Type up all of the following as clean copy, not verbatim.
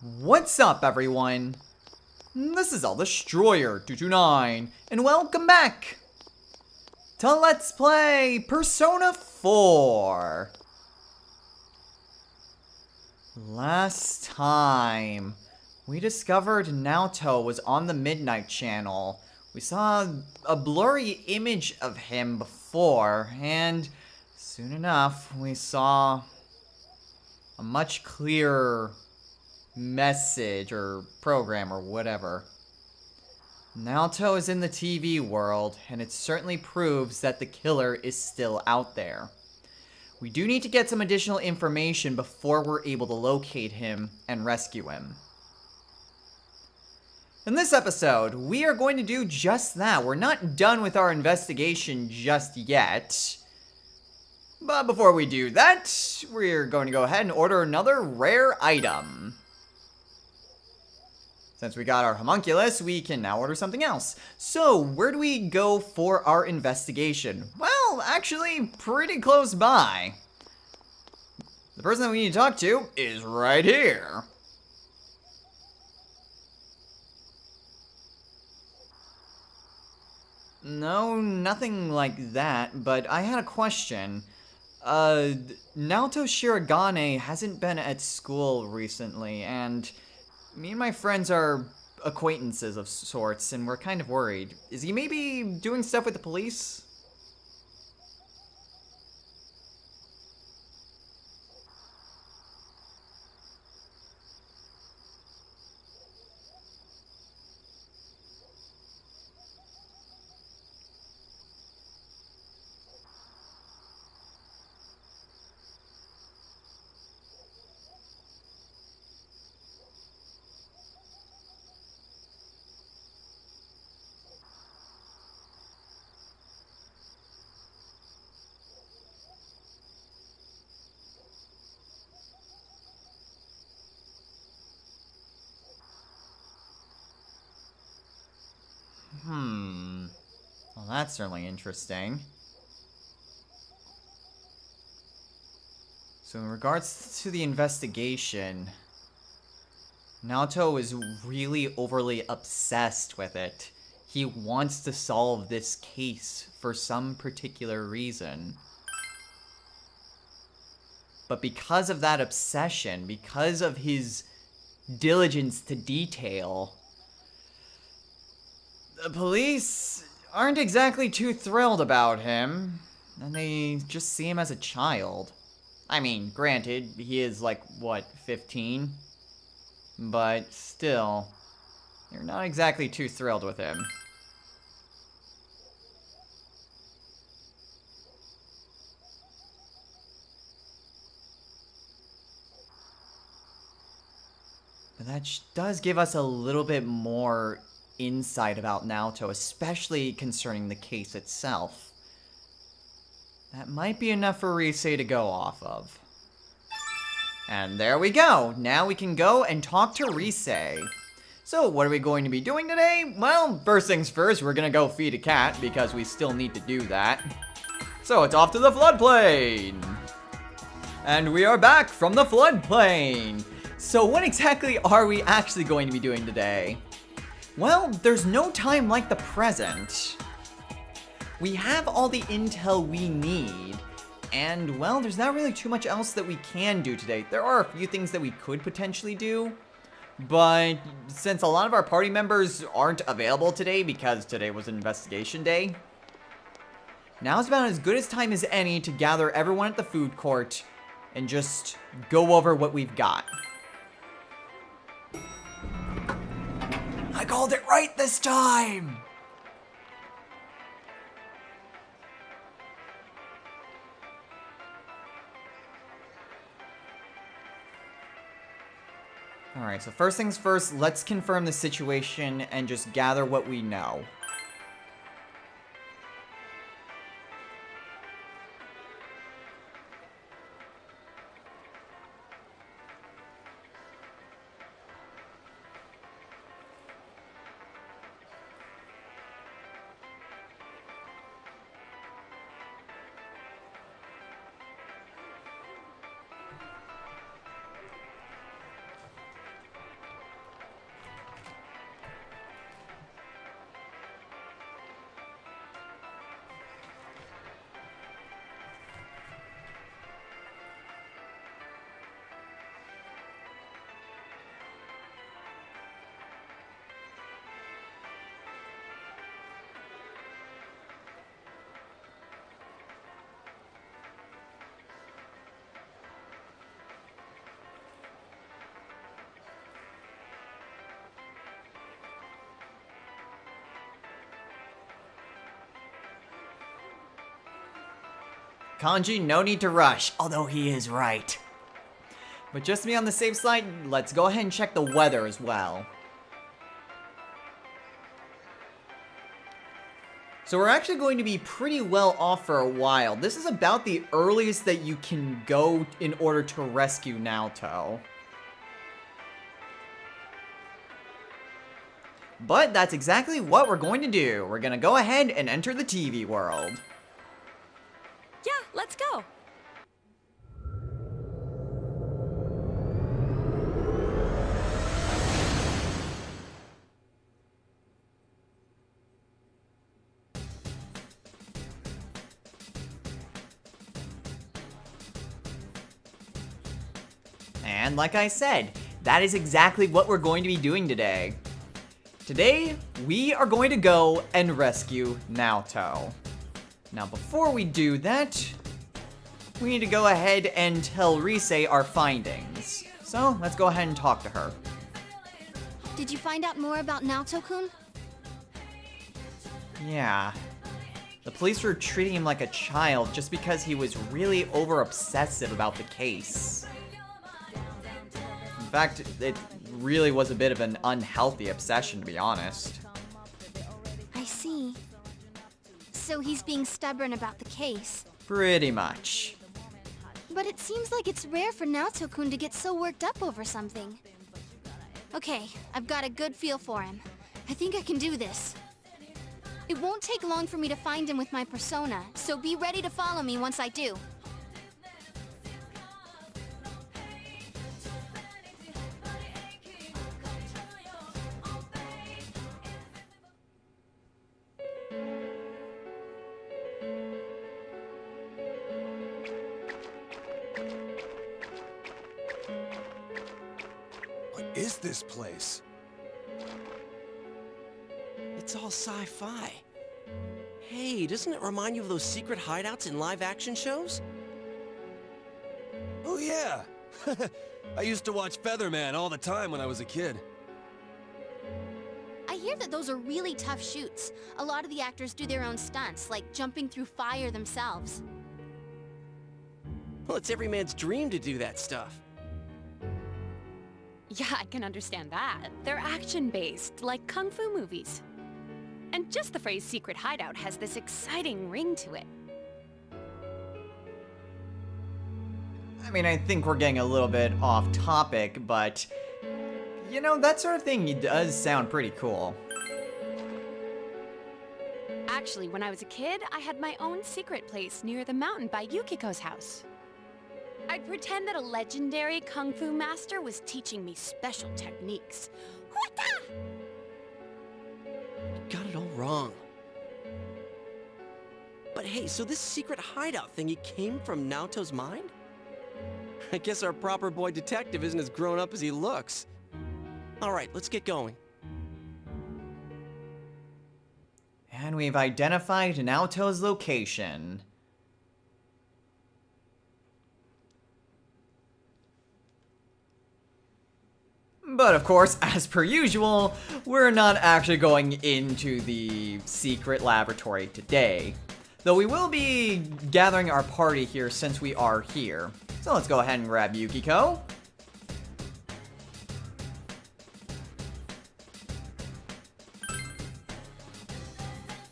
What's up, everyone? This is Destroyer229, and welcome back to Let's Play Persona 4. Last time, we discovered Naoto was on the Midnight Channel. We saw a blurry image of him before, and soon enough, we saw a much clearer message or program or whatever. Naoto is in the TV world, and it certainly proves that the killer is still out there. We do need to get some additional information before we're able to locate him and rescue him. In this episode, we are going to do just that. We're not done with our investigation just yet. But before we do that, we're going to go ahead and order another rare item. Since we got our homunculus, we can now order something else. So, where do we go for our investigation? Well, actually, pretty close by. The person that we need to talk to is right here. No, nothing like that, but I had a question. Naoto Shirogane hasn't been at school recently, and me and my friends are acquaintances of sorts, and we're kind of worried. Is he maybe doing stuff with the police? Well, that's certainly interesting. So in regards to the investigation, Naoto is really overly obsessed with it. He wants to solve this case for some particular reason. But because of that obsession, because of his diligence to detail, the police aren't exactly too thrilled about him, and they just see him as a child. I mean, granted, he is like, what, 15? But still, they're not exactly too thrilled with him. But that does give us a little bit more insight about Naoto, especially concerning the case itself. That might be enough for Rise to go off of. And there we go. Now we can go and talk to Rise. So what are we going to be doing today? Well, first things first, we're gonna go feed a cat because we still need to do that. So it's off to the floodplain. And we are back from the floodplain. So what exactly are we actually going to be doing today? Well, there's no time like the present. We have all the intel we need, and well, there's not really too much else that we can do today. There are a few things that we could potentially do, but since a lot of our party members aren't available today because today was investigation day, now's about as good a time as any to gather everyone at the food court and just go over what we've got. I called it right this time! Alright, so first things first, let's confirm the situation and just gather what we know. Kanji, no need to rush, although he is right. But just to be on the safe side, let's go ahead and check the weather as well. So we're actually going to be pretty well off for a while. This is about the earliest that you can go in order to rescue Naoto. But that's exactly what we're going to do. We're going to go ahead and enter the TV world. Yeah, let's go. And like I said, that is exactly what we're going to be doing today. Today, we are going to go and rescue Naoto. Now, before we do that, we need to go ahead and tell Rise our findings. So, let's go ahead and talk to her. Did you find out more about Naoto-kun? Yeah. The police were treating him like a child just because he was really over-obsessive about the case. In fact, it really was a bit of an unhealthy obsession, to be honest. I see. So he's being stubborn about the case. Pretty much. But it seems like it's rare for Naoto-kun to get so worked up over something. Okay, I've got a good feel for him. I think I can do this. It won't take long for me to find him with my persona, so be ready to follow me once I do. What is this place? It's all sci-fi. Hey, doesn't it remind you of those secret hideouts in live-action shows? Oh yeah! I used to watch Featherman all the time when I was a kid. I hear that those are really tough shoots. A lot of the actors do their own stunts, like jumping through fire themselves. Well, it's every man's dream to do that stuff. Yeah, I can understand that. They're action-based, like kung fu movies. And just the phrase secret hideout has this exciting ring to it. I mean, I think we're getting a little bit off topic, but you know, that sort of thing does sound pretty cool. Actually, when I was a kid, I had my own secret place near the mountain by Yukiko's house. I'd pretend that a legendary kung fu master was teaching me special techniques. Huata! Got it all wrong. But hey, so this secret hideout thingy came from Naoto's mind? I guess our proper boy detective isn't as grown up as he looks. Alright, let's get going. And we've identified Naoto's location. But of course, as per usual, we're not actually going into the secret laboratory today. Though we will be gathering our party here since we are here. So let's go ahead and grab Yukiko.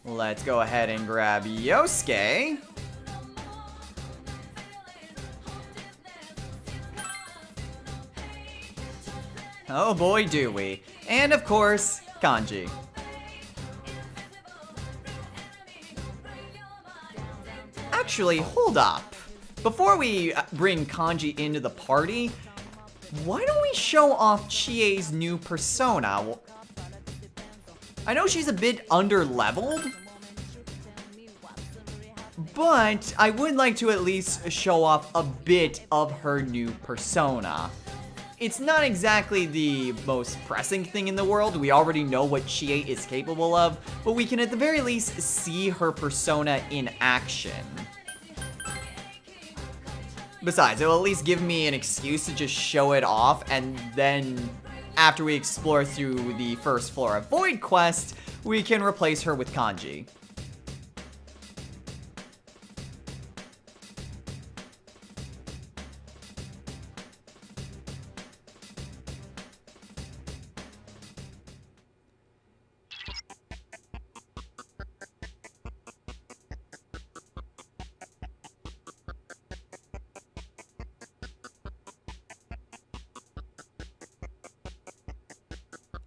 Let's go ahead and grab Yosuke. Oh boy, do we. And of course, Kanji. Actually, hold up. Before we bring Kanji into the party, why don't we show off Chie's new persona? I know she's a bit under-leveled, but I would like to at least show off a bit of her new persona. It's not exactly the most pressing thing in the world. We already know what Chie is capable of, but we can at the very least see her persona in action. Besides, it'll at least give me an excuse to just show it off, and then after we explore through the first floor of Void Quest, we can replace her with Kanji.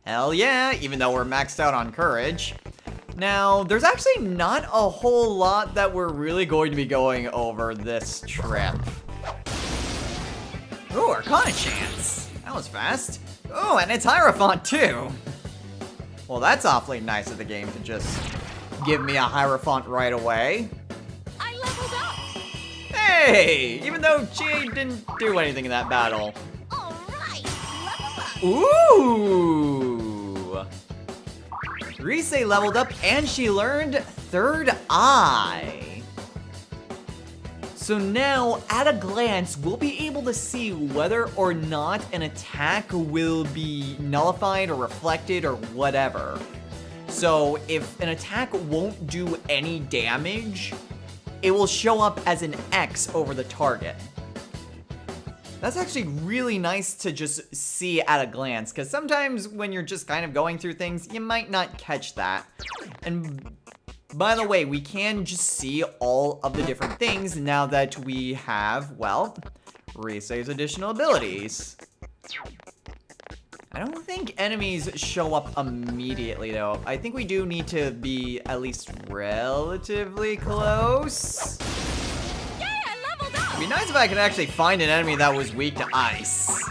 Hell yeah, even though we're maxed out on courage. Now, there's actually not a whole lot that we're really going to be going over this trip. Ooh, Arcana chance. That was fast. Oh, and it's Hierophant too. Well, that's awfully nice of the game to just give me a Hierophant right away. I leveled up! Hey! Even though Chie didn't do anything in that battle. Alright, level up! Ooh! Rise leveled up and she learned Third Eye. So now, at a glance, we'll be able to see whether or not an attack will be nullified or reflected or whatever. So if an attack won't do any damage, it will show up as an X over the target. That's actually really nice to just see at a glance, because sometimes when you're just kind of going through things, you might not catch that. And by the way, we can just see all of the different things now that we have, well, Rise's additional abilities. I don't think enemies show up immediately, though. I think we do need to be at least relatively close. Yay, I leveled up! It'd be nice if I could actually find an enemy that was weak to ice.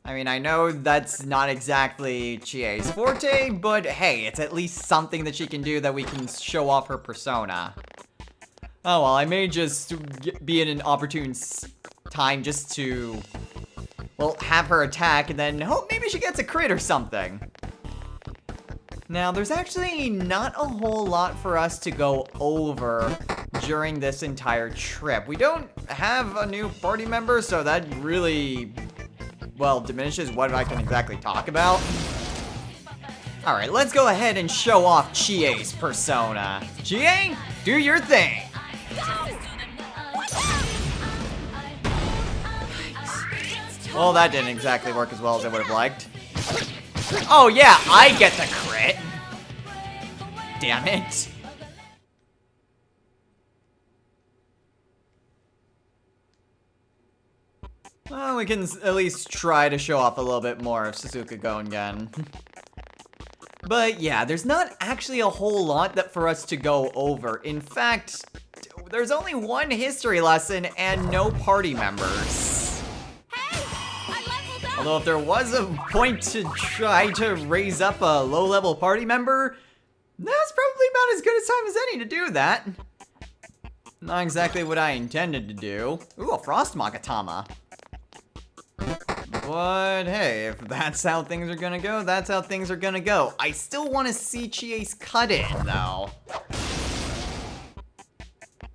I mean, I know that's not exactly Chie's forte, but hey, it's at least something that she can do that we can show off her persona. Oh well, I may just be in an opportune time just to, well, have her attack and then hope maybe she gets a crit or something. Now, there's actually not a whole lot for us to go over during this entire trip. We don't have a new party member, so that really, well, diminishes what I can exactly talk about. Alright, let's go ahead and show off Chie's persona. Chie, do your thing! Well, that didn't exactly work as well as I would have liked. Oh yeah, I get the crit! Damn it. Well, we can at least try to show off a little bit more of Suzuka Gongen. But yeah, there's not actually a whole lot that for us to go over. In fact, there's only one history lesson and no party members. Hey, I leveled up! Although if there was a point to try to raise up a low-level party member, that's probably about as good a time as any to do that. Not exactly what I intended to do. Ooh, a Frost Magatama. But hey, if that's how things are gonna go, that's how things are gonna go. I still want to see Chie's cut-in, though.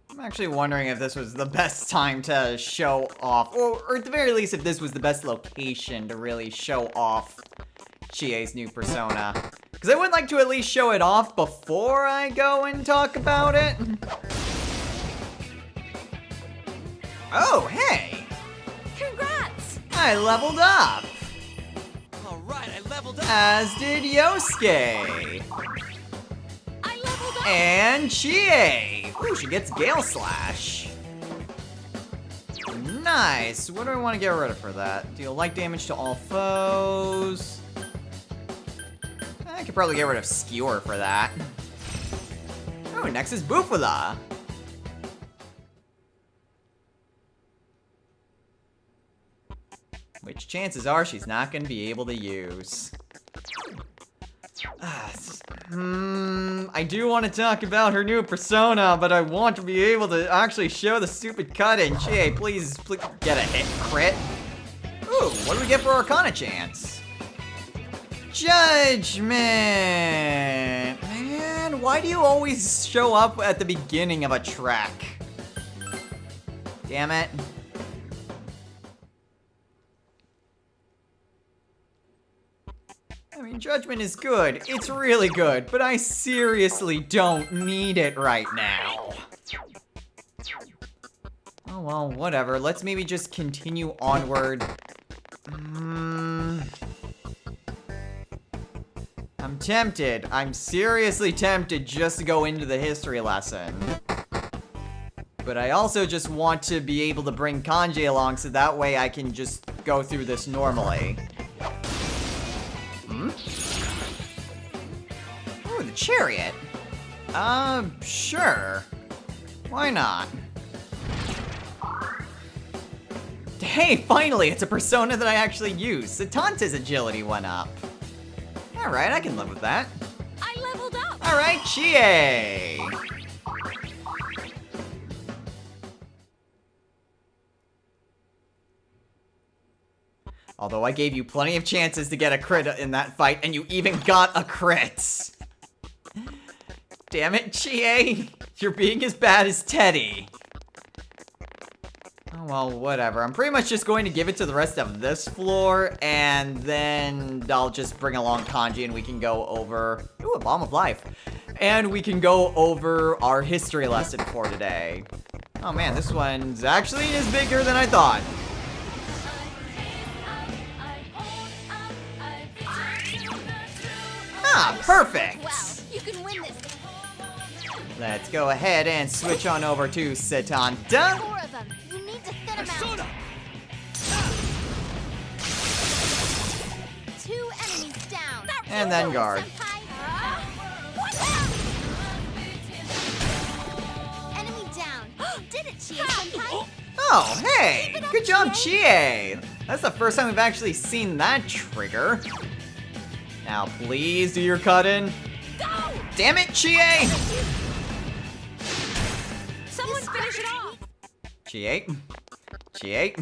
I'm actually wondering if this was the best time to show off, or at the very least, if this was the best location to really show off Chie's new persona. Because I would like to at least show it off before I go and talk about it. Oh, hey! Congrats! I leveled up! Alright, I leveled up! As did Yosuke! I leveled up! And Chie! Ooh, she gets Gale Slash. Nice! What do I want to get rid of for that? Deal light damage to all foes. I could probably get rid of Skewer for that. Oh, next is Bufula. Which chances are she's not going to be able to use. I do want to talk about her new persona, but I want to be able to actually show the stupid cut-in. Chie, please get a hit crit. Ooh, what do we get for Arcana chance? Judgment! Man, why do you always show up at the beginning of a track? Damn it. I mean, Judgment is good. It's really good, but I seriously don't need it right now. Oh well, whatever. Let's maybe just continue onward. I'm tempted. I'm seriously tempted just to go into the history lesson. But I also just want to be able to bring Kanji along so that way I can just go through this normally. Hmm? Ooh, the chariot. Sure. Why not? Hey, finally, it's a persona that I actually use. Satanta's agility went up. Alright, I can live with that. I leveled up! Alright, Chie! Although I gave you plenty of chances to get a crit in that fight, and you even got a crit! Damn it, Chie! You're being as bad as Teddy. Oh, well, whatever. I'm pretty much just going to give it to the rest of this floor, and then I'll just bring along Kanji and we can go over... Ooh, a Bomb of Life. And we can go over our history lesson for today. Oh man, this one's actually is bigger than I thought. Ah, perfect! Wow, you can win this. Let's go ahead and switch on over to Satanta. 4 of them. You need to thin them out. 2 enemies down. And then guard. Enemy down. Did it, Chie Senpai? Oh, hey! Good job, Chie! That's the first time we've actually seen that trigger. Now, please do your cut-in. Damn it, Chie! Someone finish it off! Chie? Chie?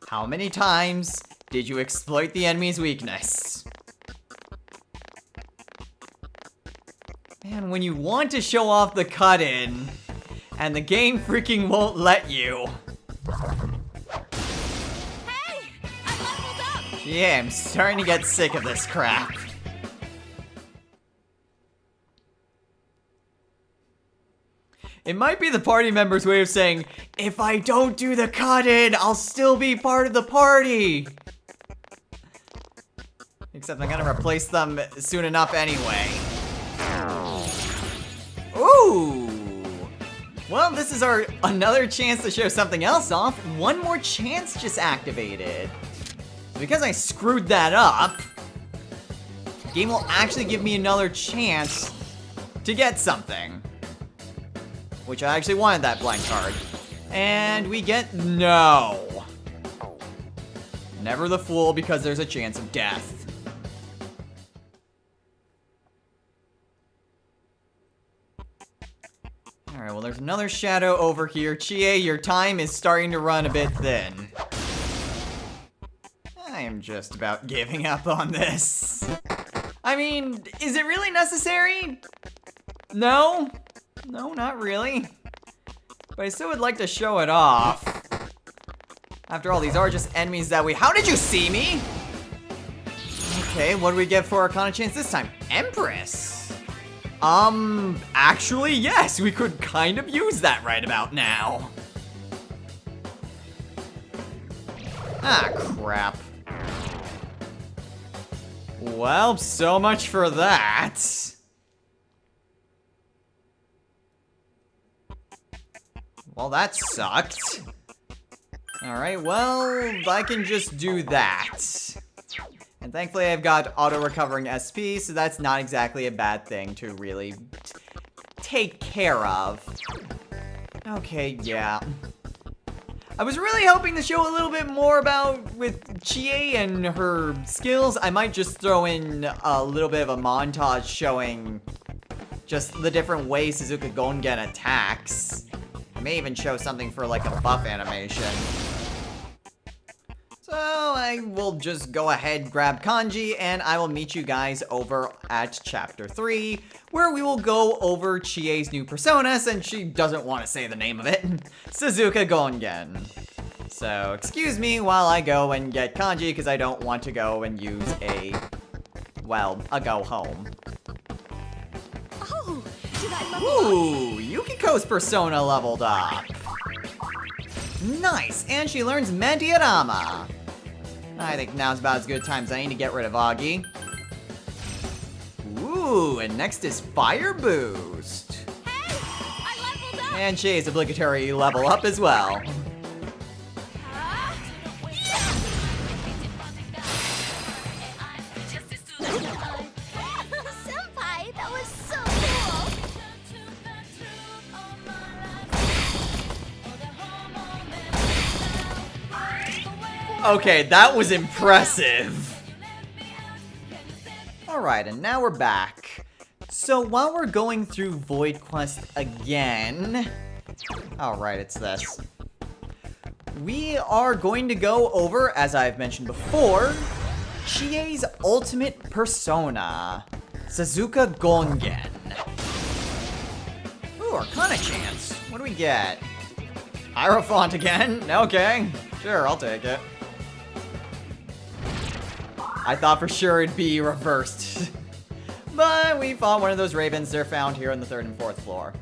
How many times did you exploit the enemy's weakness? Man, when you want to show off the cut-in, and the game freaking won't let you. Hey! I leveled up! Yeah, I'm starting to get sick of this crap. It might be the party member's way of saying, if I don't do the cut-in, I'll still be part of the party. Except I'm gonna replace them soon enough anyway. Ooh! Well, this is our another chance to show something else off. One more chance just activated. Because I screwed that up, the game will actually give me another chance to get something. Which I actually wanted that blank card. And we get no. Never the fool because there's a chance of death. Alright, well there's another shadow over here. Chie, your time is starting to run a bit thin. I am just about giving up on this. I mean, is it really necessary? No? No, not really. But I still would like to show it off. After all, these are just enemies that we- How did you see me? Okay, what do we get for Arcana Chance this time? Empress! Actually, yes, we could kind of use that right about now. Ah, crap. Well, so much for that. Well, that sucked. Alright, well, I can just do that. And thankfully I've got auto-recovering SP, so that's not exactly a bad thing to really take care of. Okay, yeah. I was really hoping to show a little bit more about with Chie and her skills. I might just throw in a little bit of a montage showing just the different ways Suzuka Gongen attacks. I may even show something for like a buff animation. So I will just go ahead, grab Kanji, and I will meet you guys over at Chapter 3, where we will go over Chie's new persona, since she doesn't want to say the name of it, Suzuka Gongen. So excuse me while I go and get Kanji, because I don't want to go and use a go home. Oh, did I level up? Ooh, Yukiko's persona leveled up. Nice, and she learns Mandiarama. I think now's about as good a time as I need to get rid of Augie. Ooh, and next is Fire Boost. Hey, I leveled up! And Shay's obligatory level up as well. Senpai, that was so cool! Okay, that was impressive. Alright, and now we're back. So while we're going through Void Quest again... Alright, it's this. We are going to go over, as I've mentioned before, Chie's ultimate persona, Suzuka Gongen. Ooh, Arcana chance. What do we get? Hierophant again? Okay, sure, I'll take it. I thought for sure it'd be reversed. But we fought one of those ravens. They're found here on the 3rd and 4th floor.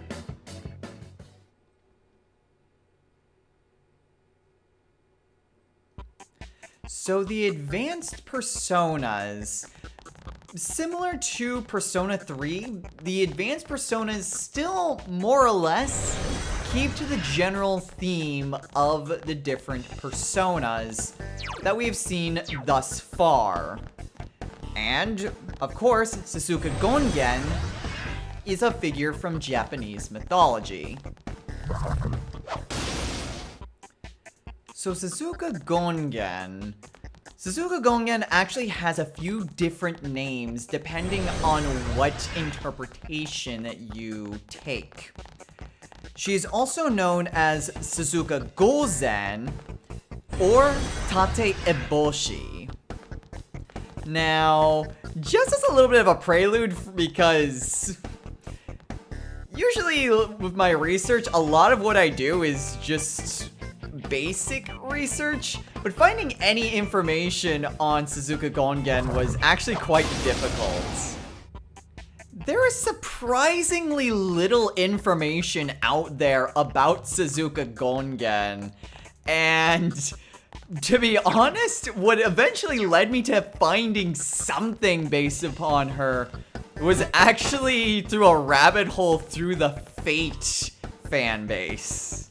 So the advanced personas, similar to Persona 3, the advanced personas still more or less keep to the general theme of the different personas that we've seen thus far. And, of course, Suzuka Gongen is a figure from Japanese mythology. So Suzuka Gongen actually has a few different names depending on what interpretation you take. She is also known as Suzuka Gozen or Tate Eboshi. Now, just as a little bit of a prelude, because usually with my research, a lot of what I do is just basic research, but finding any information on Suzuka Gongen was actually quite difficult. There is surprisingly little information out there about Suzuka Gongen, and to be honest, what eventually led me to finding something based upon her was actually through a rabbit hole through the Fate fan base.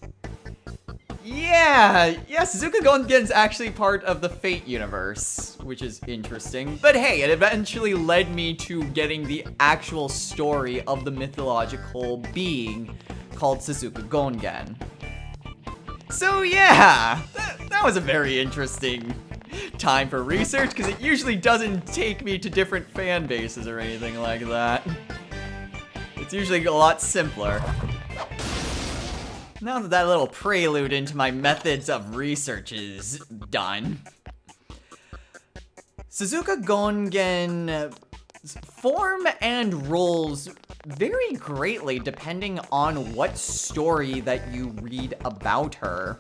Yeah, Suzuka Gongen's actually part of the Fate universe, which is interesting. But hey, it eventually led me to getting the actual story of the mythological being called Suzuka Gongen. So yeah, that was a very interesting time for research, because it usually doesn't take me to different fan bases or anything like that. It's usually a lot simpler. Now that that little prelude into my methods of research is done, Suzuka Gongen's form and roles vary greatly depending on what story that you read about her.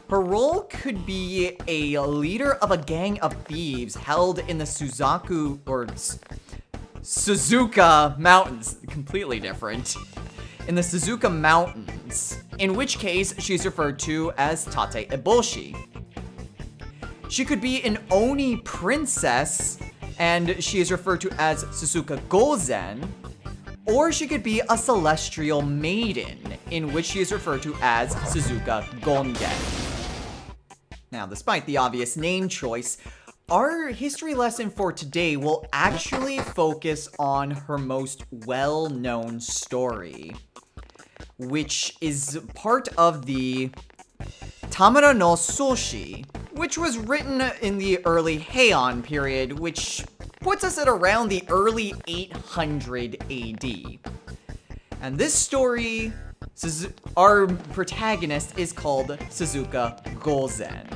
Her role could be a leader of a gang of thieves held in the Suzuka Mountains, completely different. In the Suzuka Mountains, in which case she's referred to as Tate Eboshi. She could be an Oni princess, and she is referred to as Suzuka Gozen, or she could be a celestial maiden, in which she is referred to as Suzuka Gongen. Now, despite the obvious name choice, our history lesson for today will actually focus on her most well-known story, which is part of the Tamara no Soshi, which was written in the early Heian period, which puts us at around the early 800 AD. And this story, our protagonist is called Suzuka Gozen.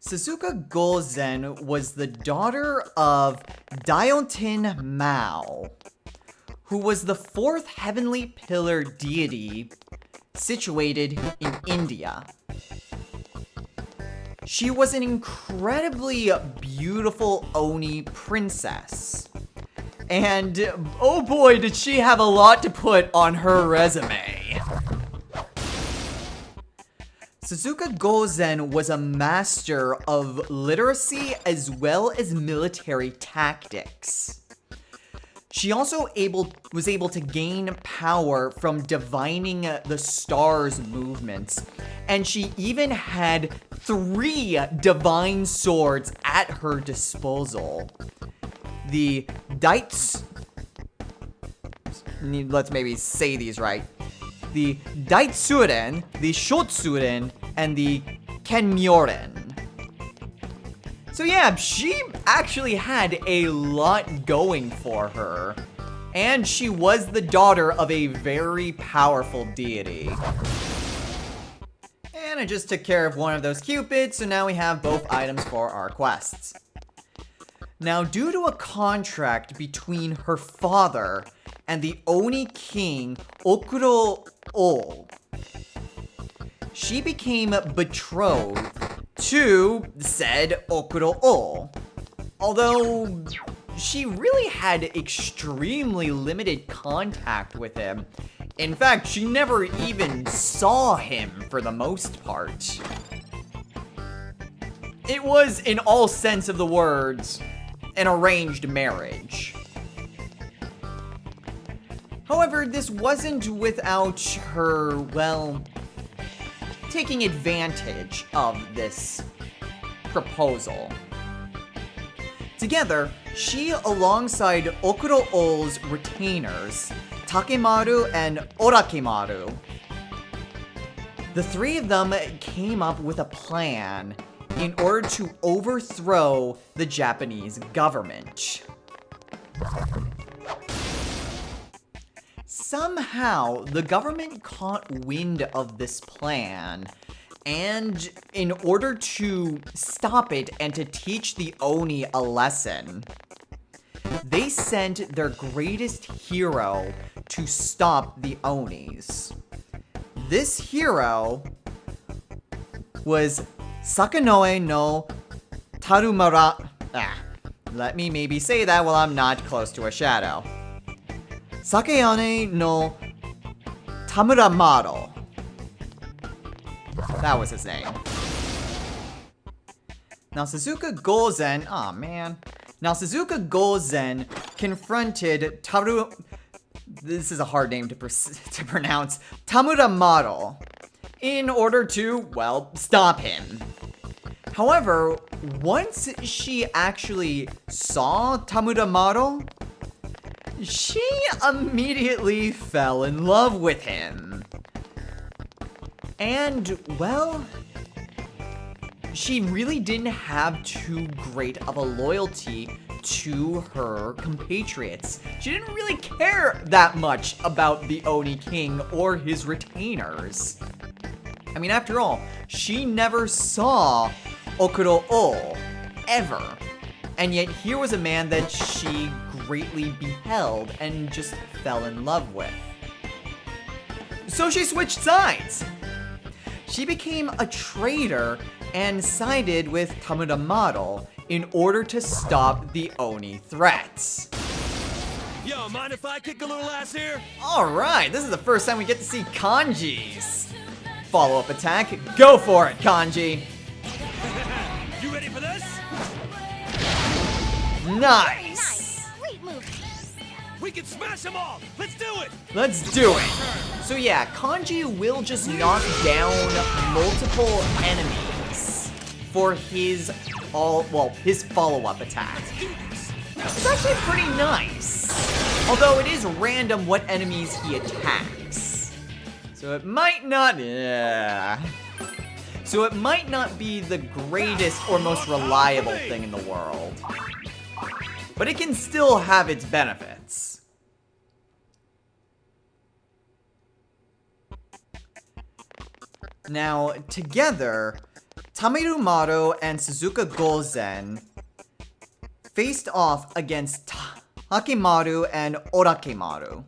Suzuka Gozen was the daughter of Daionten Mao, who was the 4th heavenly pillar deity situated in India. She was an incredibly beautiful Oni princess. And oh boy, did she have a lot to put on her resume. Suzuka Gozen was a master of literacy as well as military tactics. She also was able to gain power from divining the stars' movements, and she even had 3 divine swords at her disposal. The let's maybe say these right. The Daitsuren, the Shotsuren, and the Kenmyoren. So yeah, she actually had a lot going for her. And she was the daughter of a very powerful deity. And I just took care of one of those cupids, so now we have both items for our quests. Now, due to a contract between her father and the Oni king, Okuro-o, she became betrothed to said Okuro-o. Although she really had extremely limited contact with him. In fact, she never even saw him for the most part. It was, in all sense of the words, an arranged marriage. However, this wasn't without her, well, taking advantage of this proposal. Together, she, alongside Okuro-o's retainers, Takemaru and Orakimaru, the 3 of them came up with a plan in order to overthrow the Japanese government. Somehow, the government caught wind of this plan, and in order to stop it and to teach the Oni a lesson, they sent their greatest hero to stop the Onis. This hero was Sakanoe no Tarumara. Let me maybe say that while I'm not close to a shadow. Sakayane no Tamuramaro. That was his name. Now Suzuka Gozen, Now Suzuka Gozen confronted this is a hard name to pronounce, Tamuramaro, in order to, well, stop him. However, once she actually saw Tamuramaro, she immediately fell in love with him. And, well, she really didn't have too great of a loyalty to her compatriots. She didn't really care that much about the Oni King or his retainers. I mean, after all, she never saw Okuro-o, ever. And yet here was a man that she greatly beheld and just fell in love with. So she switched sides. She became a traitor and sided with Tamuramaro in order to stop the Oni threats. Yo, mind if I kick a little ass here? Alright, this is the first time we get to see Kanji's follow-up attack. Go for it, Kanji! You ready for this? Nice! Great move. We can smash them all! Let's do it! Let's do it! So yeah, Kanji will just knock down multiple enemies for his follow-up attack. It's actually pretty nice. Although it is random what enemies he attacks. So it might not be the greatest or most reliable thing in the world. But it can still have its benefits. Now, together, Tamuramaro and Suzuka Gozen faced off against Takemaru and Orakimaru.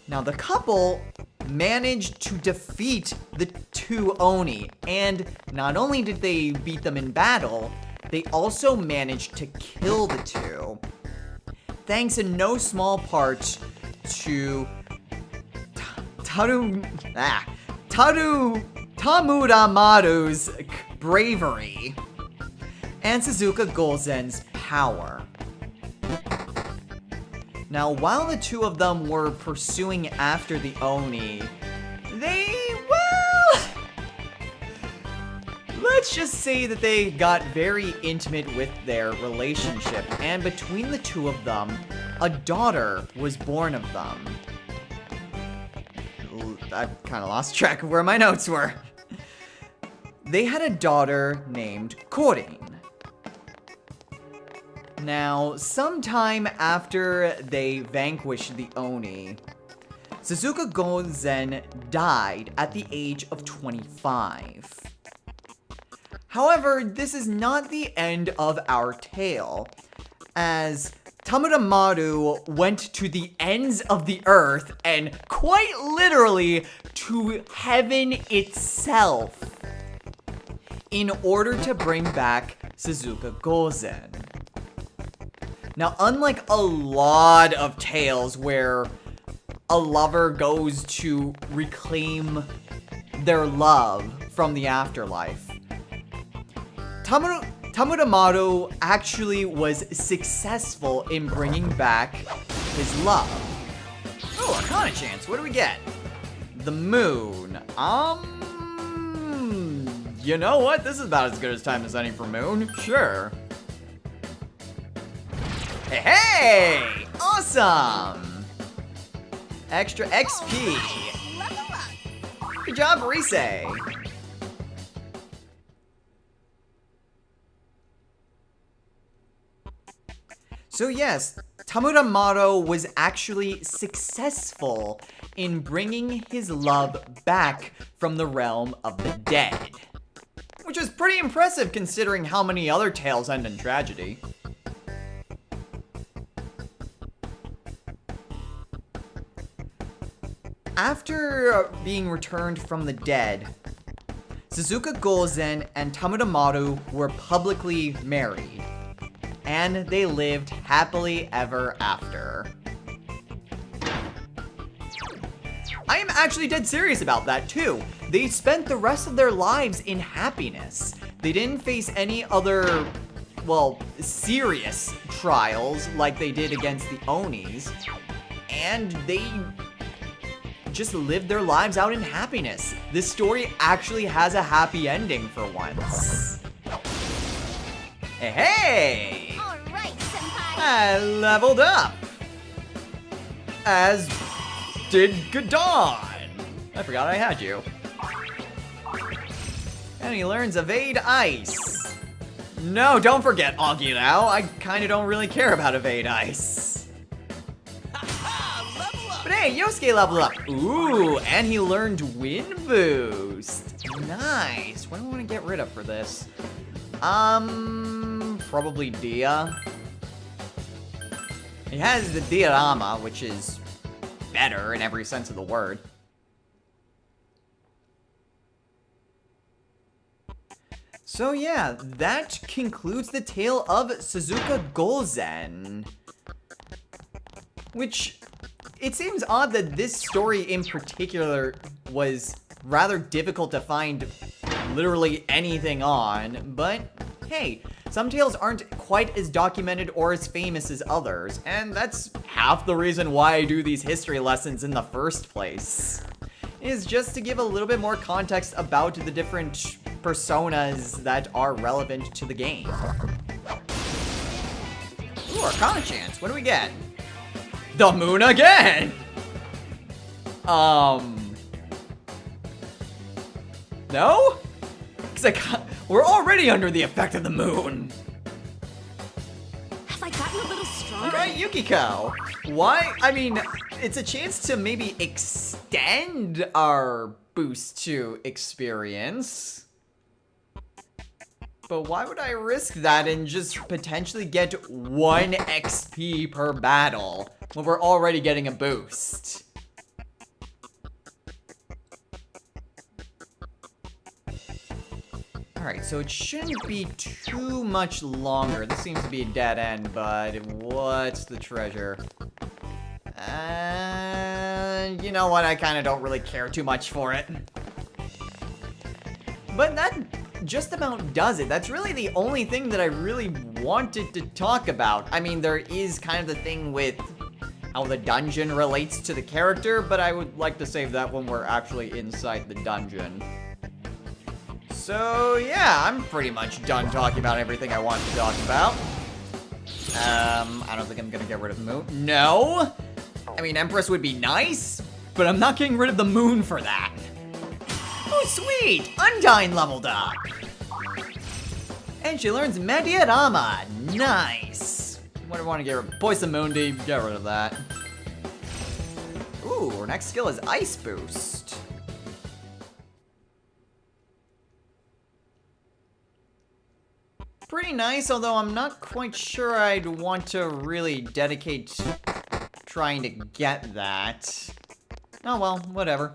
Now, the couple managed to defeat the 2 Oni, and not only did they beat them in battle, they also managed to kill the 2, thanks in no small part to Tamuramaru's bravery and Suzuka Gozen's power. Now, while the two of them were pursuing after the Oni, they, well, let's just say that they got very intimate with their relationship, and between the two of them, a daughter was born of them. I kind of lost track of where my notes were. They had a daughter named Korin. Now, sometime after they vanquished the Oni, Suzuka Gozen died at the age of 25. However, this is not the end of our tale, as Tamuramaru went to the ends of the earth and quite literally to heaven itself in order to bring back Suzuka Gozen. Now, unlike a lot of tales where a lover goes to reclaim their love from the afterlife, Tamuramaru actually was successful in bringing back his love. Oh, Arcana chance. What do we get? The moon. You know what? This is about as good as time as any for moon. Sure. Hey! Awesome! Extra XP. Good job, Rise. So yes, Tamuramaru was actually successful in bringing his love back from the realm of the dead. Which is pretty impressive considering how many other tales end in tragedy. After being returned from the dead, Suzuka Gozen and Tamuramaru were publicly married, and they lived happily ever after. I am actually dead serious about that too. They spent the rest of their lives in happiness. They didn't face any other, well, serious trials like they did against the Onis, and they just lived their lives out in happiness. This story actually has a happy ending for once. Hey! All right, senpai. I leveled up! As did Gadon! I forgot I had you. And he learns Evade Ice. No, don't forget Agirao. I kinda don't really care about Evade Ice. But hey, Yosuke leveled up. Ooh, and he learned Wind Boost. Nice. What do I want to get rid of for this? Probably Dia. He has the diorama, which is better in every sense of the word. So yeah, that concludes the tale of Suzuka Gozen. Which, it seems odd that this story in particular was rather difficult to find literally anything on, but hey, some tales aren't quite as documented or as famous as others, and that's half the reason why I do these history lessons in the first place. Is just to give a little bit more context about the different personas that are relevant to the game. Ooh, Arcana chance. What do we get? The moon again! No? Because we're already under the effect of the moon. Have I gotten a little stronger? Alright, Yukiko. Why? I mean, it's a chance to maybe extend our boost to experience. But why would I risk that and just potentially get 1 XP per battle when we're already getting a boost? Alright, so it shouldn't be too much longer. This seems to be a dead end, but what's the treasure? You know what? I kind of don't really care too much for it. But that just about does it. That's really the only thing that I really wanted to talk about. I mean, there is kind of the thing with how the dungeon relates to the character, but I would like to save that when we're actually inside the dungeon. So yeah, I'm pretty much done talking about everything I want to talk about. I don't think I'm gonna get rid of Moon. No! I mean, Empress would be nice, but I'm not getting rid of the Moon for that. Oh, sweet! Undyne leveled up! And she learns Mediarama. Nice! What do I want to get rid of? Poison Mundi, get rid of that. Ooh, her next skill is Ice Boost. Pretty nice, although I'm not quite sure I'd want to really dedicate trying to get that. Oh well, whatever.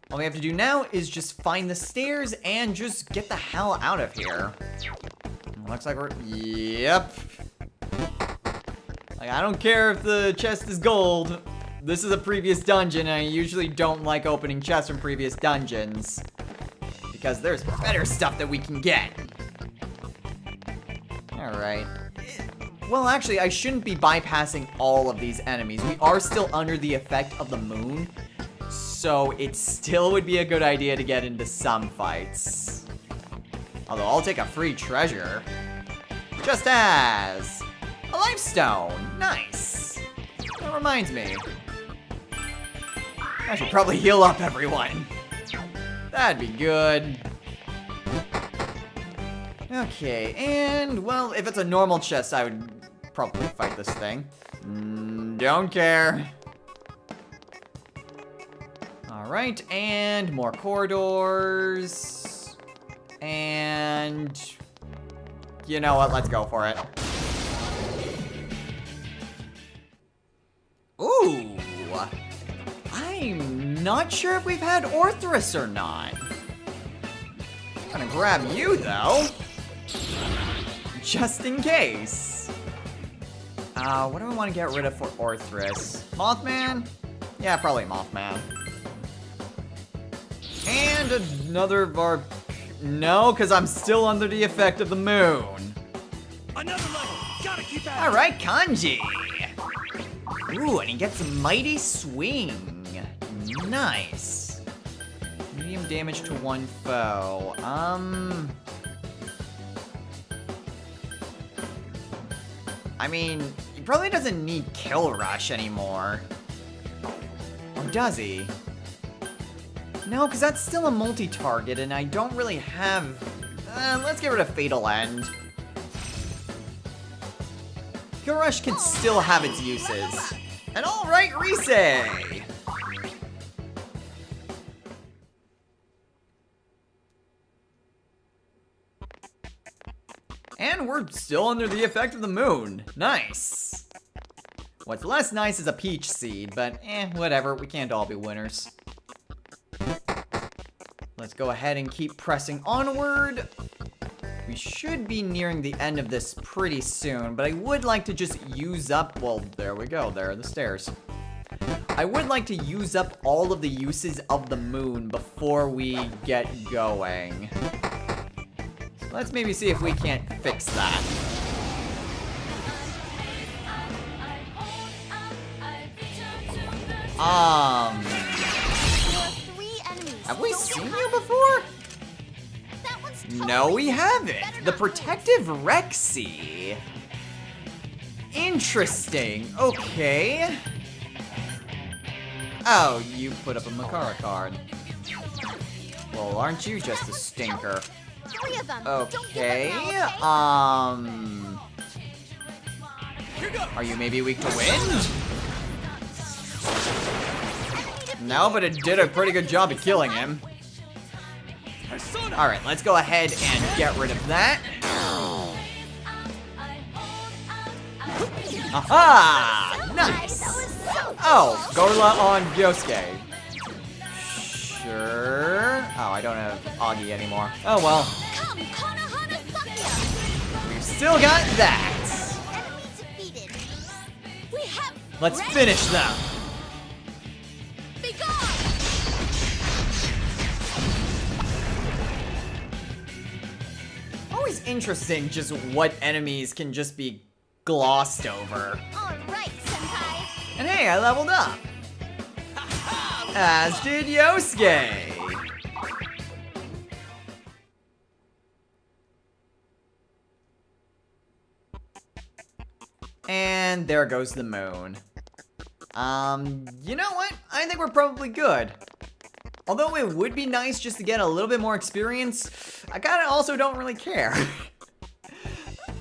All we have to do now is just find the stairs and just get the hell out of here. Looks like we're... Yep. Like, I don't care if the chest is gold. This is a previous dungeon, and I usually don't like opening chests from previous dungeons. Because there's better stuff that we can get. Alright. Well, actually, I shouldn't be bypassing all of these enemies. We are still under the effect of the moon. So it still would be a good idea to get into some fights. Although I'll take a free treasure. Just as a lifestone. Nice. That reminds me. I should probably heal up everyone. That'd be good. Okay, and well, if it's a normal chest, I would probably fight this thing. Don't care. Alright, and more corridors. And... you know what, let's go for it. Ooh! I'm not sure if we've had Orthrus or not. I'm gonna grab you, though. Just in case. What do I want to get rid of for Orthrus? Mothman? Yeah, probably Mothman. And another No, because I'm still under the effect of the moon. Another level. Gotta keep at it. Alright, Kanji. Ooh, and he gets a Mighty Swing. Nice. Medium damage to one foe. I mean, he probably doesn't need Kill Rush anymore. Or does he? No, because that's still a multi-target, and I don't really have... let's get rid of Fatal End. Kill Rush can still have its uses. And alright, Risei! And we're still under the effect of the moon. Nice. What's less nice is a Peach Seed, but whatever, we can't all be winners. Let's go ahead and keep pressing onward. We should be nearing the end of this pretty soon, but I would like to just use up, well, there we go, there are the stairs. I would like to use up all of the uses of the moon before we get going. So let's maybe see if we can't fix that. Have we seen you before? No, we haven't. The Protective Rexy. Interesting. Okay. Oh, you put up a Makara card. Well, aren't you just a stinker? Okay. Are you maybe weak to wind? No, but it did a pretty good job of killing him. Alright, let's go ahead and get rid of that. Aha! Nice! Oh, Gorla on Yosuke. Sure. Oh, I don't have Augie anymore. Oh well. We've still got that. Let's finish them. Always interesting just what enemies can just be glossed over. All right, Senpai. And hey, I leveled up! As did Yosuke! And there goes the moon. You know what? I think we're probably good. Although it would be nice just to get a little bit more experience, I kinda also don't really care.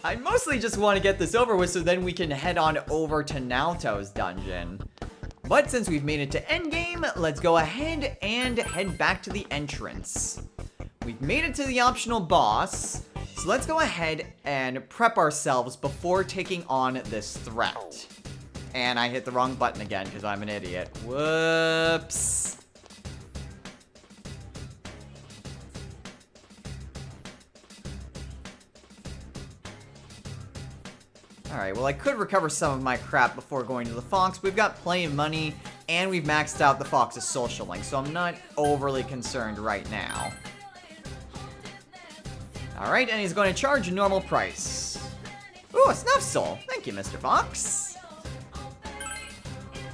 I mostly just want to get this over with so then we can head on over to Naoto's dungeon. But since we've made it to endgame, let's go ahead and head back to the entrance. We've made it to the optional boss, so let's go ahead and prep ourselves before taking on this threat. And I hit the wrong button again because I'm an idiot. Whoops. Alright, well I could recover some of my crap before going to the Fox. We've got plenty of money, and we've maxed out the Fox's social link, so I'm not overly concerned right now. Alright, and he's going to charge a normal price. Ooh, a Snuff Soul. Thank you, Mr. Fox.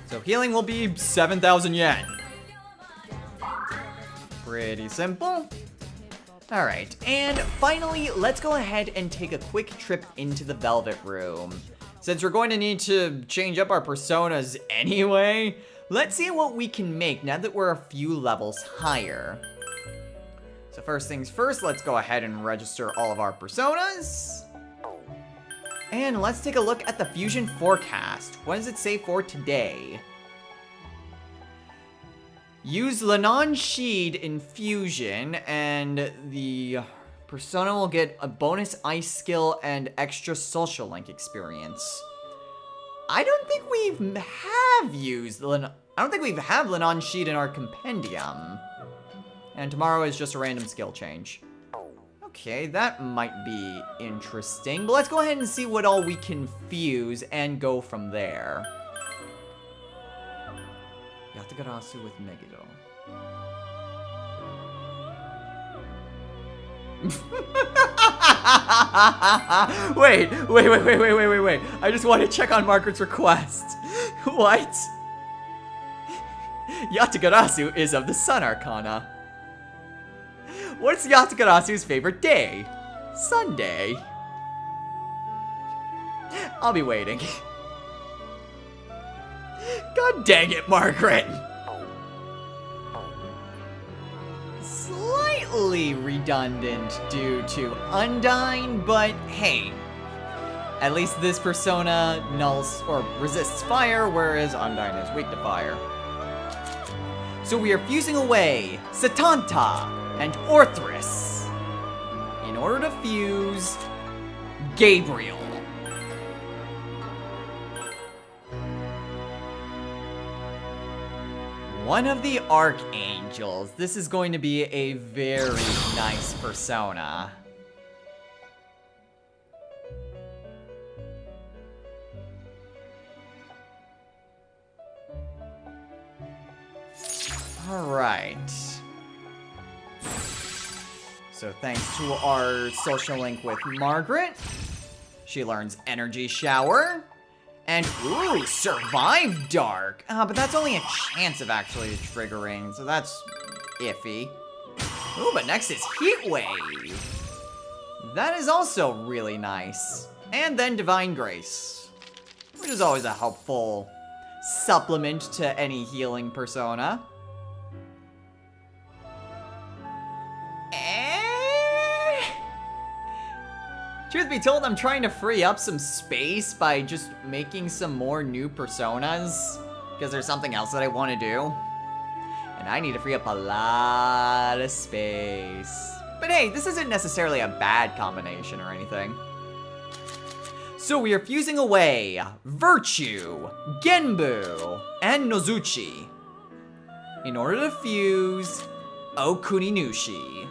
So healing will be 7,000 yen. Pretty simple. Alright, and finally, let's go ahead and take a quick trip into the Velvet Room. Since we're going to need to change up our personas anyway, let's see what we can make now that we're a few levels higher. So first things first, let's go ahead and register all of our personas. And let's take a look at the Fusion Forecast. What does it say for today? Use Lenon Sheed in Fusion, and the persona will get a bonus ice skill and extra social link experience. I don't think we have used I don't think we have Lenon Sheed in our compendium. And tomorrow is just a random skill change. Okay, that might be interesting, but let's go ahead and see what all we can fuse and go from there. Yatagarasu with Megiddo. Wait. I just want to check on Margaret's request. What? Yatagarasu is of the Sun Arcana. What's Yatagarasu's favorite day? Sunday. I'll be waiting. God dang it, Margaret! Slightly redundant due to Undyne, but hey. At least this persona nulls or resists fire, whereas Undyne is weak to fire. So we are fusing away Satanta and Orthrus in order to fuse Gabriel. One of the Archangels. This is going to be a very nice persona. Alright. So thanks to our social link with Margaret, she learns Energy Shower. And, ooh, Survive Dark. But that's only a chance of actually triggering, so that's iffy. Ooh, but next is Heat Wave. That is also really nice. And then Divine Grace, which is always a helpful supplement to any healing persona. Truth be told, I'm trying to free up some space by just making some more new personas, because there's something else that I want to do. And I need to free up a lot of space. But hey, this isn't necessarily a bad combination or anything. So we are fusing away Virtue, Genbu, and Nozuchi in order to fuse Okuninushi.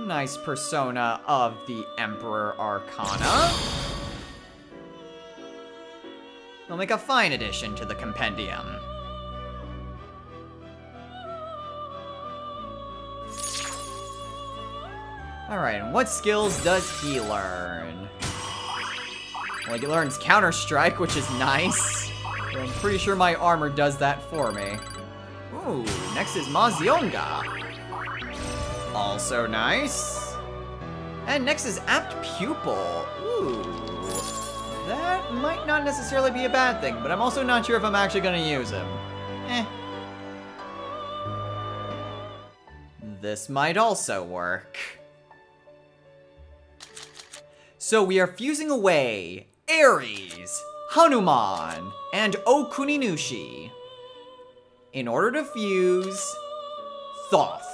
Nice persona of the Emperor Arcana. We'll make a fine addition to the compendium. Alright, and what skills does he learn? Well, he learns Counter-Strike, which is nice. I'm pretty sure my armor does that for me. Ooh, next is Mazionga. Also nice. And next is Apt Pupil. Ooh. That might not necessarily be a bad thing, but I'm also not sure if I'm actually going to use him. This might also work. So we are fusing away Ares, Hanuman, and Okuninushi in order to fuse Thoth.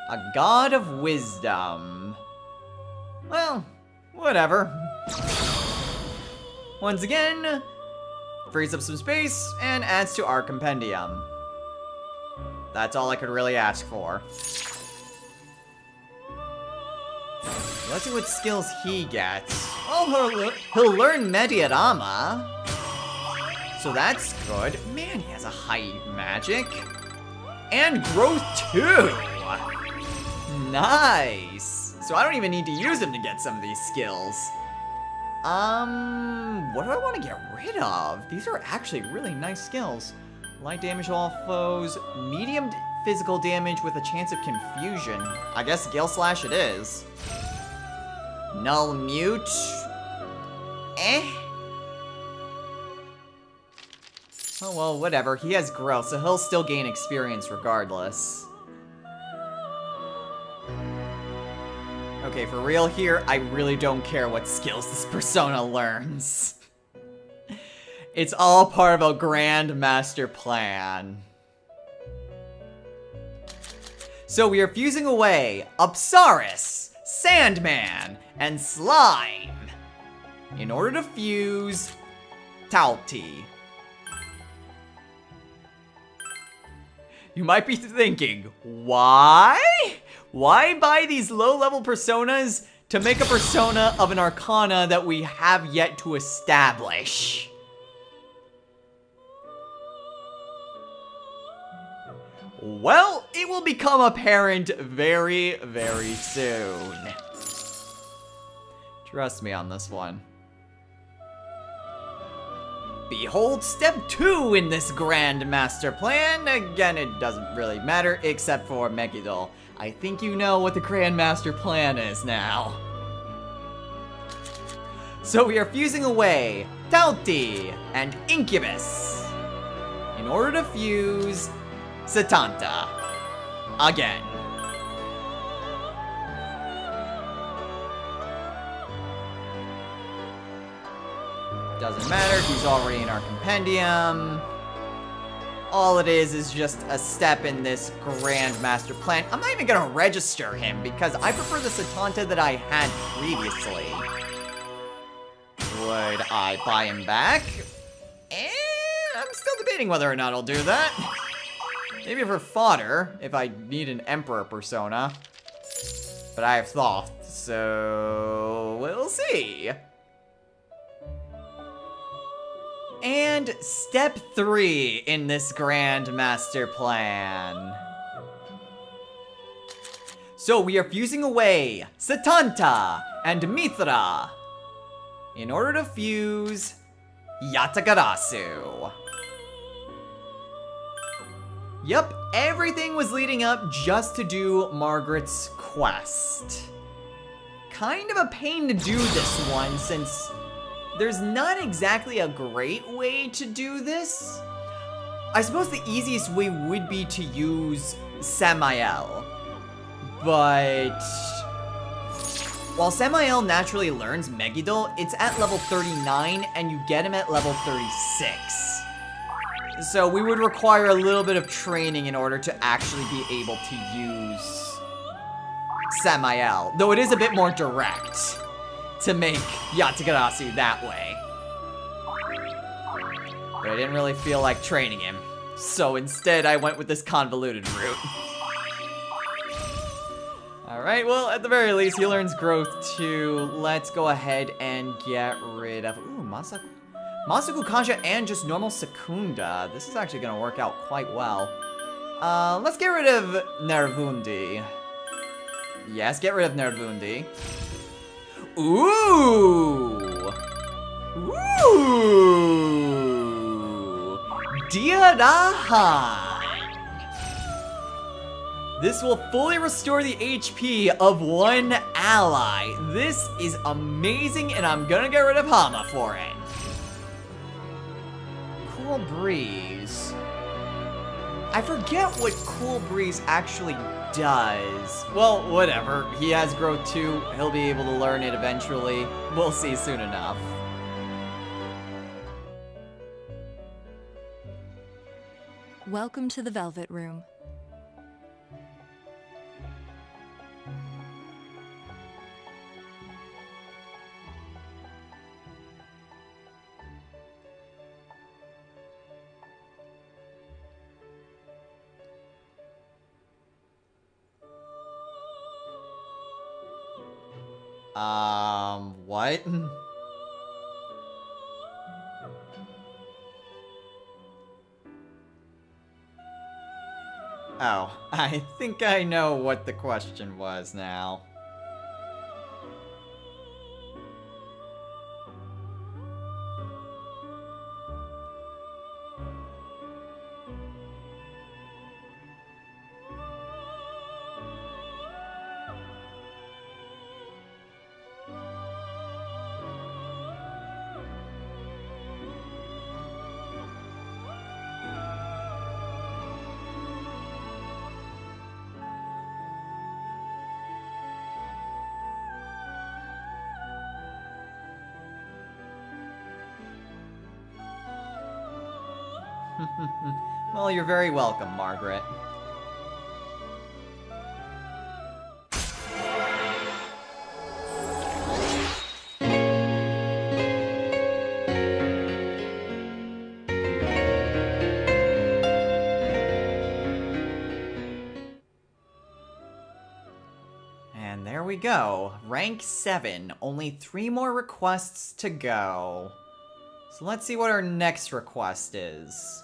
A god of wisdom. Well, whatever. Once again, frees up some space and adds to our compendium. That's all I could really ask for. Let's see what skills he gets. Oh, he'll learn Mediarama. So that's good. Man, he has a high magic. And growth too. Nice. So I don't even need to use him to get some of these skills. What do I want to get rid of? These are actually really nice skills. Light damage to all foes, medium physical damage with a chance of confusion. I guess Gale Slash it is. Null Mute. Oh well, whatever. He has growth, so he'll still gain experience regardless. Okay, for real here, I really don't care what skills this persona learns. It's all part of a grand master plan. So we are fusing away Apsaris, Sandman, and Slime in order to fuse Talti. You might be thinking, why? Why buy these low-level personas to make a persona of an arcana that we have yet to establish? Well, it will become apparent very, very soon. Trust me on this one. Behold step 2 in this grand master plan. Again, it doesn't really matter except for Megiddo. I think you know what the grand master plan is now. So we are fusing away Talti and Incubus in order to fuse Satanta again. Doesn't matter, he's already in our compendium. All it is just a step in this grand master plan. I'm not even gonna register him because I prefer the Satanta that I had previously. Would I buy him back? I'm still debating whether or not I'll do that. Maybe for fodder, if I need an Emperor persona. But I have Thoth, so we'll see. And step 3 in this grand master plan. So we are fusing away Satanta and Mithra in order to fuse Yatagarasu. Yup, everything was leading up just to do Margaret's quest. Kind of a pain to do this one since there's not exactly a great way to do this. I suppose the easiest way would be to use Samael. But while Samael naturally learns Megiddo, it's at level 39 and you get him at level 36. So we would require a little bit of training in order to actually be able to use Samael. Though it is a bit more direct to make Yatagarasu that way. But I didn't really feel like training him. So instead I went with this convoluted route. Alright, well at the very least he learns growth too. Let's go ahead and get rid of... Ooh, Masaku Kaja and just normal Secunda. This is actually going to work out quite well. Let's get rid of Nervundi. Yes, get rid of Nervundi. Ooh! Ooh! Diaraha! This will fully restore the HP of one ally. This is amazing, and I'm gonna get rid of Hama for it. Cool Breeze. I forget what Cool Breeze actually does. Well, whatever. He has growth too. He'll be able to learn it eventually. We'll see soon enough. Welcome to the Velvet Room. What? Oh, I think I know what the question was now. Well, you're very welcome, Margaret. And there we go. Rank 7. Only 3 more requests to go. So let's see what our next request is.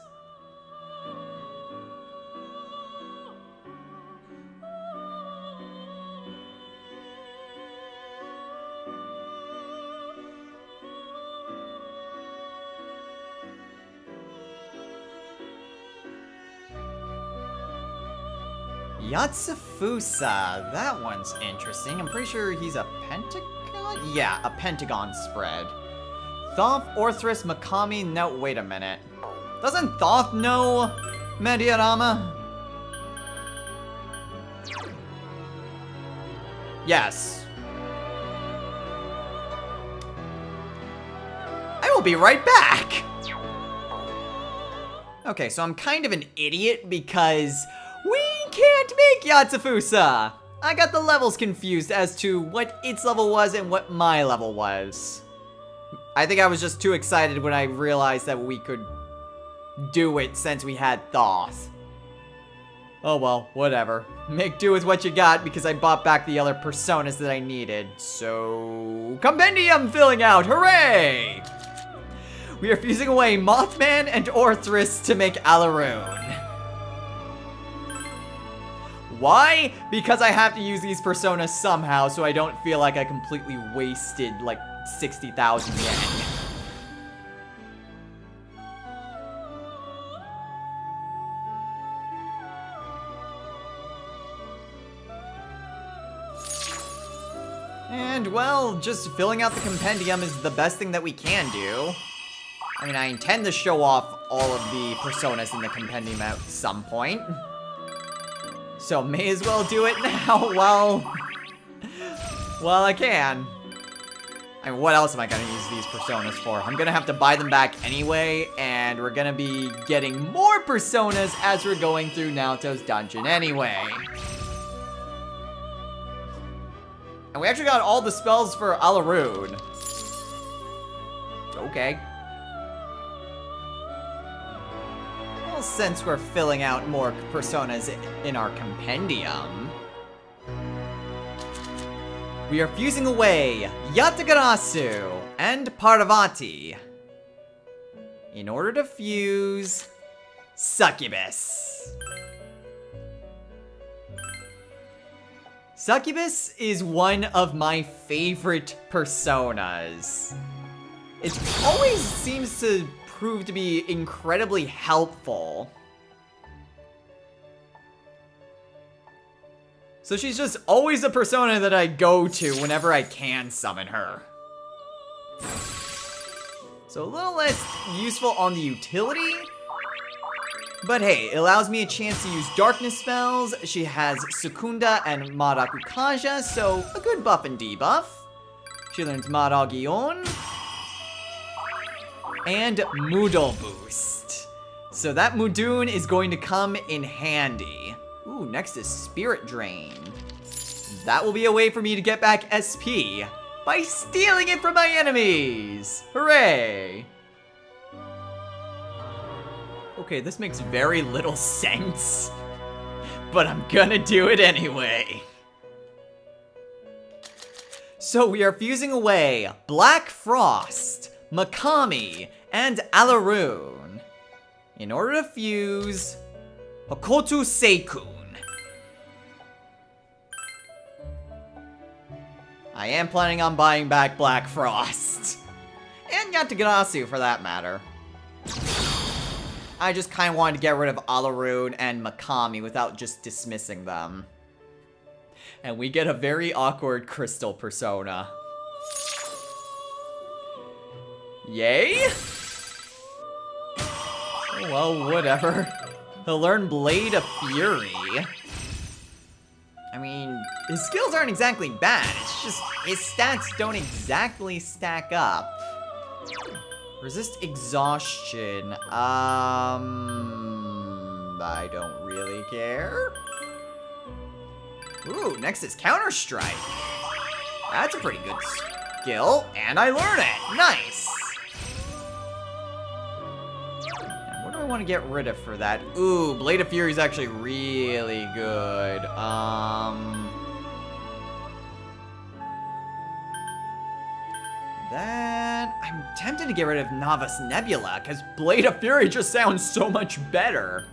Yatsufusa, that one's interesting. I'm pretty sure he's a pentagon? Yeah, a pentagon spread. Thoth, Orthrus, Makami, no, wait a minute. Doesn't Thoth know Mediarama? Yes. I will be right back! Okay, so I'm kind of an idiot because we can't make Yatsufusa! I got the levels confused as to what its level was and what my level was. I think I was just too excited when I realized that we could do it since we had Thoth. Oh well, whatever. Make do with what you got because I bought back the other personas that I needed. So, compendium filling out, hooray! We are fusing away Mothman and Orthrus to make Alaroon. Why? Because I have to use these personas somehow so I don't feel like I completely wasted like 60,000 yen. And well, just filling out the compendium is the best thing that we can do. I mean, I intend to show off all of the personas in the compendium at some point. So may as well do it now while I can. I mean, what else am I gonna use these personas for? I'm gonna have to buy them back anyway, and we're gonna be getting more personas as we're going through Naoto's dungeon anyway. And we actually got all the spells for Alaroon. Okay. Well, since we're filling out more personas in our compendium, we are fusing away Yatagarasu and Parvati in order to fuse Succubus. Succubus is one of my favorite personas. It always seems to prove to be incredibly helpful. So she's just always a persona that I go to whenever I can summon her. So a little less useful on the utility. But hey, it allows me a chance to use darkness spells. She has Sukunda and Marakukaja, so a good buff and debuff. She learns Maragion. And Moodle Boost. So that Mudun is going to come in handy. Ooh, next is Spirit Drain. That will be a way for me to get back SP by stealing it from my enemies. Hooray! Okay, this makes very little sense, but I'm gonna do it anyway. So we are fusing away Black Frost, Makami, and Alaroon in order to fuse Hakotu Seikun. I am planning on buying back Black Frost. And Yatagarasu for that matter. I just kind of wanted to get rid of Alaroon and Makami without just dismissing them. And we get a very awkward crystal persona. Yay? Oh, well, whatever. He'll learn Blade of Fury. I mean, his skills aren't exactly bad. It's just his stats don't exactly stack up. Resist exhaustion. I don't really care. Ooh, next is Counter Strike. That's a pretty good skill, and I learn it. Nice. Now, what do I want to get rid of for that? Ooh, Blade of Fury is actually really good. That... I'm tempted to get rid of Novice Nebula, because Blade of Fury just sounds so much better.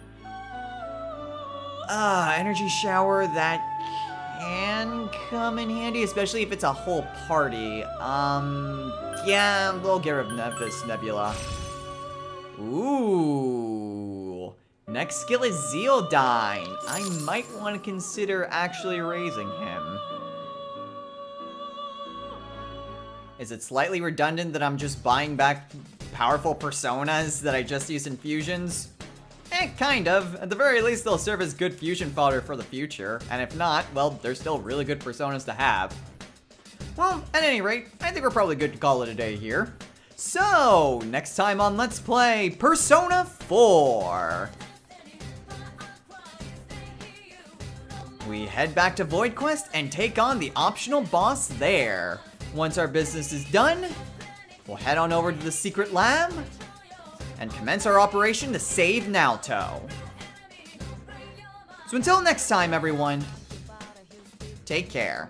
Energy Shower, that can come in handy, especially if it's a whole party. Yeah, we'll get rid of Novice Nebula. Ooh. Next skill is Zeodyne. I might want to consider actually raising him. Is it slightly redundant that I'm just buying back powerful personas that I just used in fusions? Kind of. At the very least, they'll serve as good fusion fodder for the future. And if not, well, they're still really good personas to have. Well, at any rate, I think we're probably good to call it a day here. So, next time on Let's Play Persona 4. We head back to Void Quest and take on the optional boss there. Once our business is done, we'll head on over to the secret lab and commence our operation to save Naoto. So until next time, everyone, take care.